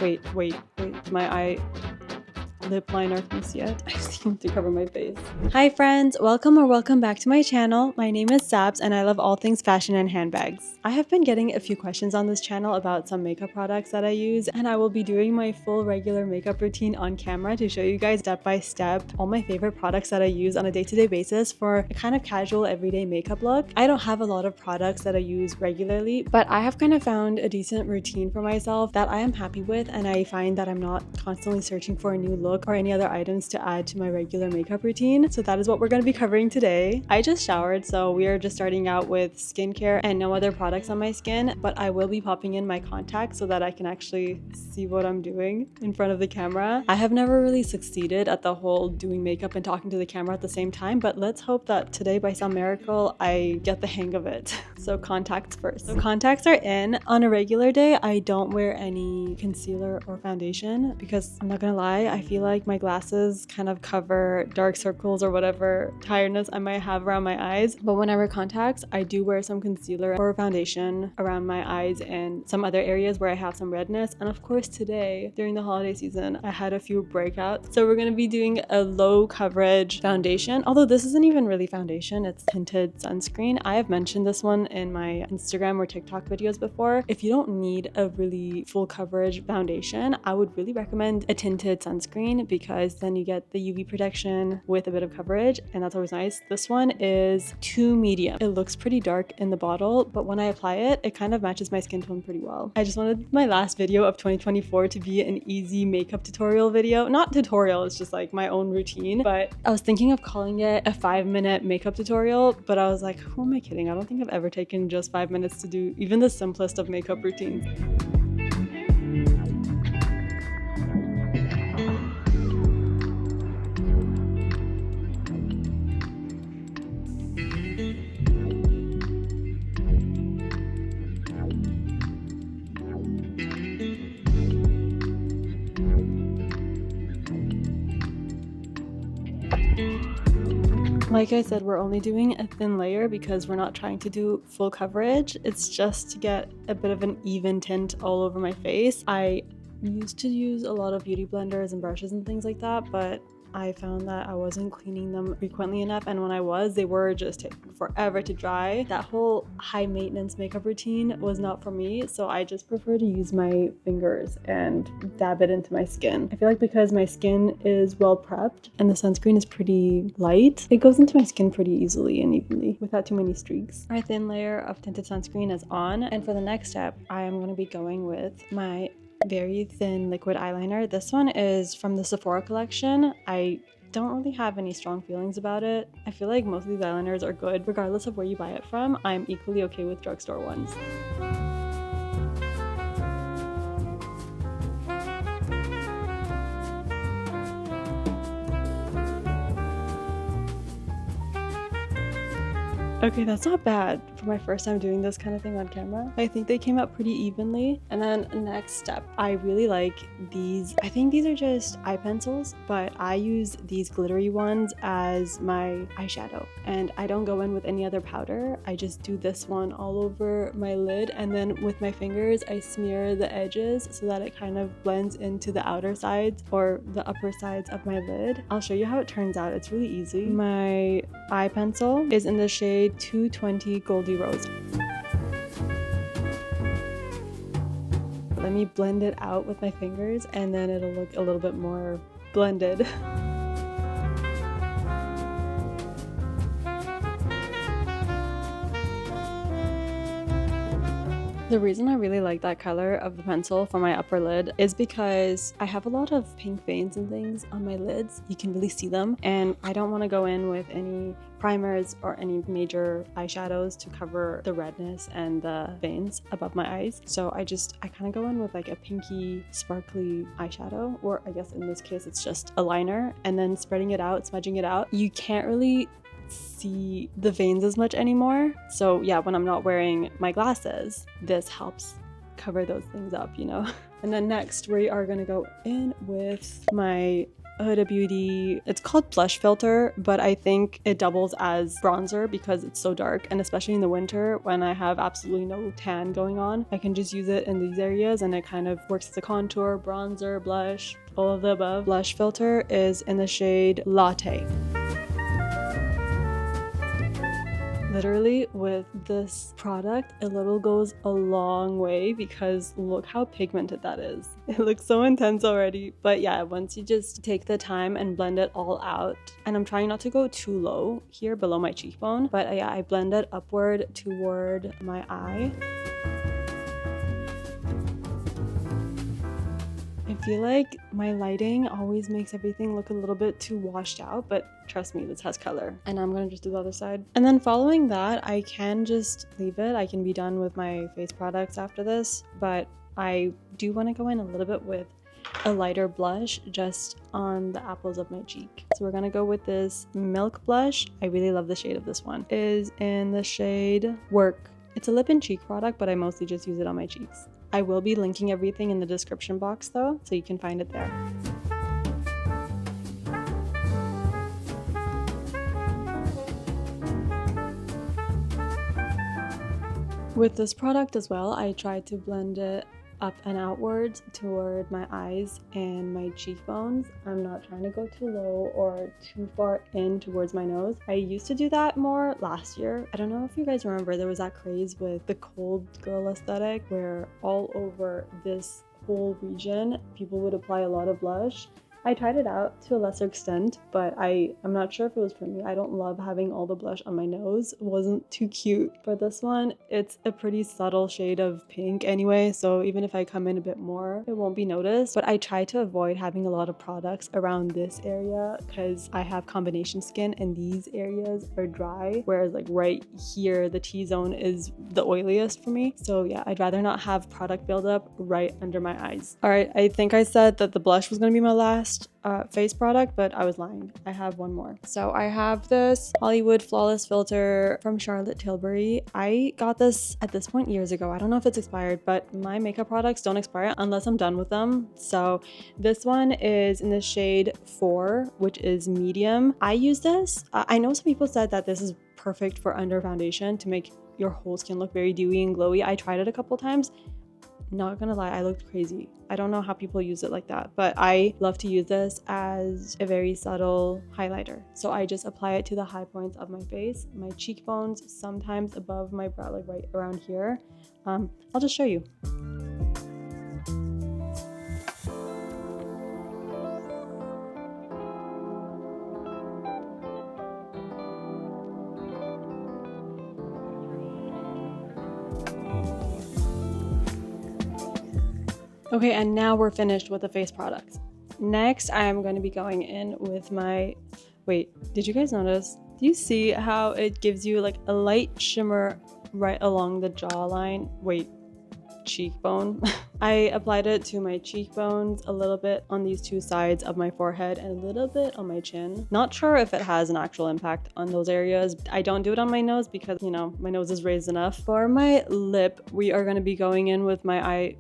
Wait. My eye lip liner, can you see it? I just need to cover my face. Hi friends, welcome back to my channel. My name is Sabs and I love all things fashion and handbags. I have been getting a few questions on this channel about some makeup products that I use, and I will be doing my full regular makeup routine on camera to show you guys step by step all my favorite products that I use on a day-to-day basis for a kind of casual everyday makeup look. I don't have a lot of products that I use regularly, but I have kind of found a decent routine for myself that I am happy with, and I find that I'm not constantly searching for a new look or any other items to add to my regular makeup routine. So that is what we're going to be covering today. I just showered, so we are just starting out with skincare and no other products on my skin, but I will be popping in my contacts so that I can actually see what I'm doing in front of the camera. I have never really succeeded at the whole doing makeup and talking to the camera at the same time, but let's hope that today by some miracle I get the hang of it. So contacts first. So contacts are in. On a regular day, I don't wear any concealer or foundation because I'm not gonna lie, I feel like my glasses kind of cover dark circles or whatever tiredness I might have around my eyes. But when I wear contacts, I do wear some concealer or foundation around my eyes and some other areas where I have some redness. And of course today, during the holiday season, I had a few breakouts. So we're gonna be doing a low coverage foundation, although this isn't even really foundation, it's tinted sunscreen. I have mentioned this one in my Instagram or TikTok videos before. If you don't need a really full coverage foundation, I would really recommend a tinted sunscreen because then you get the UV protection with a bit of coverage, and that's always nice. This one is too medium. It looks pretty dark in the bottle, but when I apply it, it kind of matches my skin tone pretty well. I just wanted my last video of 2024 to be an easy makeup tutorial video. Not tutorial, it's just like my own routine, but I was thinking of calling it a 5-minute makeup tutorial, but I was like, who am I kidding? I don't think I've ever taken just 5 minutes to do even the simplest of makeup routines. Like I said, we're only doing a thin layer because we're not trying to do full coverage. It's just to get a bit of an even tint all over my face. I used to use a lot of beauty blenders and brushes and things like that, but I found that I wasn't cleaning them frequently enough, and when I was, they were just taking forever to dry. That whole high maintenance makeup routine was not for me, so I just prefer to use my fingers and dab it into my skin. I feel like because my skin is well prepped and the sunscreen is pretty light, it goes into my skin pretty easily and evenly without too many streaks. Our thin layer of tinted sunscreen is on, and for the next step, I am going to be going with my very thin liquid eyeliner. This one is from the Sephora collection. I don't really have any strong feelings about it. I feel like most of these eyeliners are good regardless of where you buy it from. I'm equally okay with drugstore ones. Okay, that's not bad for my first time doing this kind of thing on camera. I think they came out pretty evenly. And then next step, I really like these. I think these are just eye pencils, but I use these glittery ones as my eyeshadow. And I don't go in with any other powder. I just do this one all over my lid, and then with my fingers, I smear the edges so that it kind of blends into the outer sides or the upper sides of my lid. I'll show you how it turns out. It's really easy. My eye pencil is in the shade 220 Goldie Rose. Let me blend it out with my fingers and then it'll look a little bit more blended. The reason I really like that color of the pencil for my upper lid is because I have a lot of pink veins and things on my lids. You can really see them, and I don't want to go in with any primers or any major eyeshadows to cover the redness and the veins above my eyes. So I kind of go in with like a pinky sparkly eyeshadow, or I guess in this case it's just a liner, and then spreading it out, smudging it out. You can't really see the veins as much anymore. So yeah, when I'm not wearing my glasses, this helps cover those things up, you know. And then next we are going to go in with my Huda Beauty, it's called Blush Filter, but I think it doubles as bronzer because it's so dark, and especially in the winter when I have absolutely no tan going on, I can just use it in these areas and it kind of works as a contour, bronzer, blush, all of the above. Blush Filter is in the shade Latte. Literally with this product, it little goes a long way because look how pigmented that is. It looks so intense already. But yeah, once you just take the time and blend it all out, and I'm trying not to go too low here below my cheekbone, but yeah, I blend it upward toward my eye. I feel like my lighting always makes everything look a little bit too washed out, but trust me, this has color. And I'm gonna just do the other side. And then following that, I can just leave it. I can be done with my face products after this, but I do want to go in a little bit with a lighter blush just on the apples of my cheek. So we're gonna go with this Milk blush. I really love the shade of this one. It is in the shade Work. It's a lip and cheek product, but I mostly just use it on my cheeks. I will be linking everything in the description box though, so you can find it there. With this product as well, I tried to blend it up and outwards toward my eyes and my cheekbones. I'm not trying to go too low or too far in towards my nose. I used to do that more last year. I don't know if you guys remember, there was that craze with the cold girl aesthetic where all over this whole region people would apply a lot of blush. I tried it out to a lesser extent, but I'm not sure if it was for me. I don't love having all the blush on my nose. It wasn't too cute. For this one, it's a pretty subtle shade of pink anyway, so even if I come in a bit more, it won't be noticed. But I try to avoid having a lot of products around this area because I have combination skin and these areas are dry, whereas like right here, the T-zone is the oiliest for me. So yeah, I'd rather not have product buildup right under my eyes. All right, I think I said that the blush was gonna be my last face product, but I was lying. I have one more. So I have this Hollywood Flawless Filter from Charlotte Tilbury. I got this at this point years ago. I don't know if it's expired, but my makeup products don't expire unless I'm done with them. So this one is in the shade 4, which is medium. I use this. I know some people said that this is perfect for under foundation to make your whole skin look very dewy and glowy. I tried it a couple times. Not gonna lie, I looked crazy. I don't know how people use it like that, but I love to use this as a very subtle highlighter. So I just apply it to the high points of my face, my cheekbones, sometimes above my brow, like right around here. I'll just show you. Okay, and now we're finished with the face products. Next, I'm going to be going in with my... Wait, did you guys notice? Do you see how it gives you like a light shimmer right along the jawline? Wait, cheekbone. I applied it to my cheekbones, a little bit on these two sides of my forehead, and a little bit on my chin. Not sure if it has an actual impact on those areas. I don't do it on my nose because, you know, my nose is raised enough. For my lip, we are going to be going in with my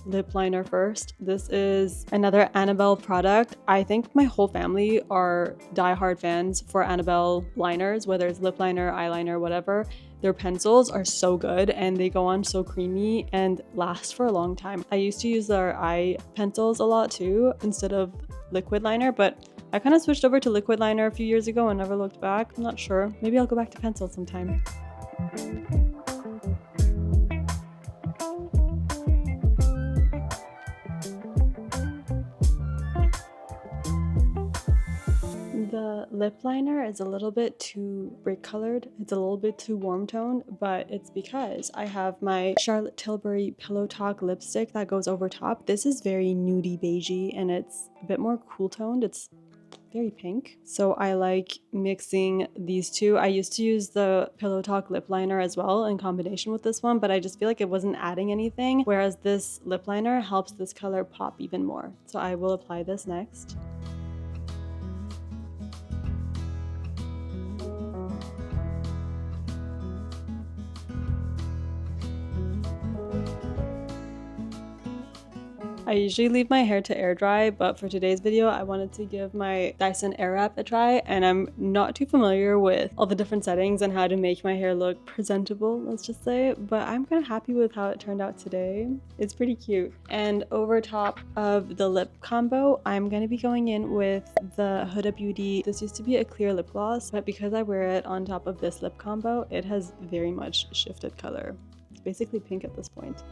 lip liner first. This is another Annabelle product. I think my whole family are diehard fans for Annabelle liners, whether it's lip liner, eyeliner, whatever. Their pencils are so good and they go on so creamy and last for a long time. I used to use their eye pencils a lot too instead of liquid liner, but I kind of switched over to liquid liner a few years ago and never looked back. I'm not sure. Maybe I'll go back to pencils sometime. The lip liner is a little bit too brick colored. It's a little bit too warm toned, but it's because I have my Charlotte Tilbury Pillow Talk lipstick that goes over top. This is very nudie beigey and it's a bit more cool toned. It's very pink. So I like mixing these two. I used to use the Pillow Talk lip liner as well in combination with this one, but I just feel like it wasn't adding anything, whereas this lip liner helps this color pop even more. So I will apply this next. I usually leave my hair to air dry, but for today's video, I wanted to give my Dyson Airwrap a try, and I'm not too familiar with all the different settings and how to make my hair look presentable, let's just say, but I'm kind of happy with how it turned out today. It's pretty cute. And over top of the lip combo, I'm going to be going in with the Huda Beauty. This used to be a clear lip gloss, but because I wear it on top of this lip combo, it has very much shifted color. It's basically pink at this point.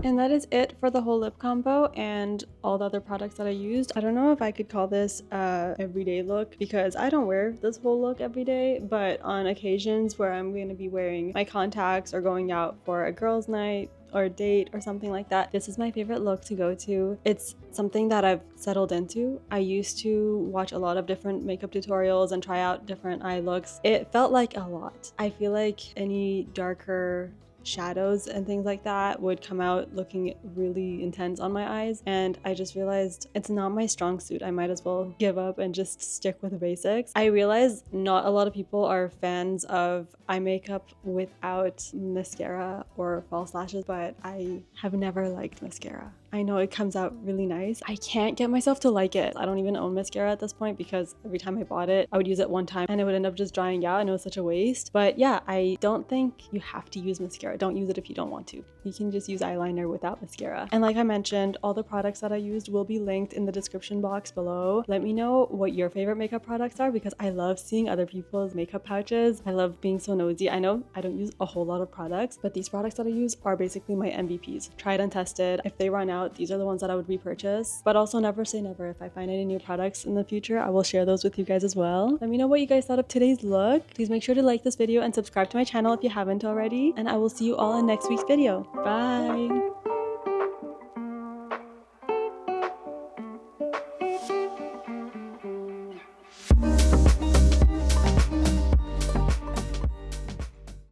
And that is it for the whole lip combo and all the other products that I used. I don't know if I could call this a everyday look because I don't wear this whole look every day, but on occasions where I'm going to be wearing my contacts or going out for a girls' night or a date or something like that, this is my favorite look to go to. It's something that I've settled into. I used to watch a lot of different makeup tutorials and try out different eye looks. It felt like a lot. I feel like any darker shadows and things like that would come out looking really intense on my eyes, and I just realized it's not my strong suit. I might as well give up and just stick with the basics. I realize not a lot of people are fans of eye makeup without mascara or false lashes, but I have never liked mascara. I know it comes out really nice. I can't get myself to like it. I don't even own mascara at this point because every time I bought it, I would use it one time and it would end up just drying out and it was such a waste. But yeah, I don't think you have to use mascara. Don't use it if you don't want to. You can just use eyeliner without mascara. And like I mentioned, all the products that I used will be linked in the description box below. Let me know what your favorite makeup products are because I love seeing other people's makeup pouches. I love being so nosy. I know I don't use a whole lot of products, but these products that I use are basically my MVPs. Tried and tested. If they run out, these are the ones that I would repurchase. But also never say never. If I find any new products in the future, I will share those with you guys as well. Let me know what you guys thought of today's look. Please make sure to like this video and subscribe to my channel if you haven't already. And I will see you all in next week's video. Bye!